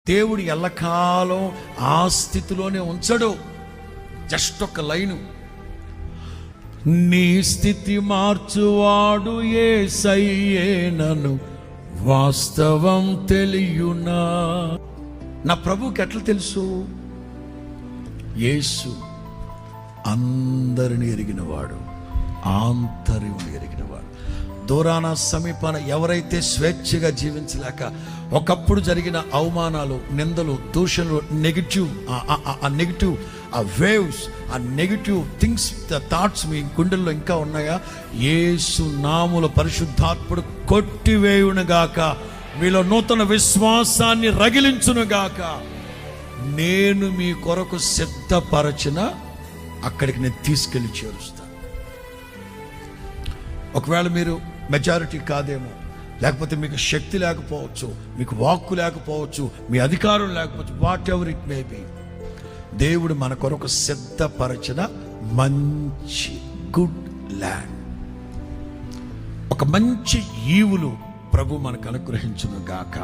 దేవుడు ఎల్లకాలం ఆ స్థితిలోనే ఉంచడు. జస్ట్ ఒక లైను, నీ స్థితి మార్చువాడు యేసయ్యేనను వాస్తవం తెలియునా. నా ప్రభువుకి ఎట్లా తెలుసు? యేసు అందరిని ఎరిగినవాడు, ఆంతర్యం ఎరిగినవాడు. దూరాన సమీపాన ఎవరైతే స్వేచ్ఛగా జీవించలేక ఒకప్పుడు జరిగిన అవమానాలు, నిందలు, దూషణలు, నెగిటివ్ ఆ వేవ్స్, ఆ నెగిటివ్ థింగ్స్, థాట్స్ మీ గుండెల్లో ఇంకా ఉన్నాయా? యేసు నామములో పరిశుద్ధాత్ముడు కొట్టివేయునుగాక, మీలో నూతన విశ్వాసాన్ని రగిలించునుగాక. నేను మీ కొరకు సిద్ధపరచిన అక్కడికి నేను తీసుకెళ్ళి చేరుస్తాను. ఒకవేళ మీరు మెజారిటీ కాదేమో, లేకపోతే మీకు శక్తి లేకపోవచ్చు, మీకు వాక్కు లేకపోవచ్చు, మీ అధికారం లేకపోవచ్చు, what ever it may be, దేవుడు మన కొరకు సిద్ధపరచిన మంచి గుడ్ ల్యాండ్, ఒక మంచి ఈవులు ప్రభు మనకు అనుగ్రహించును గాక.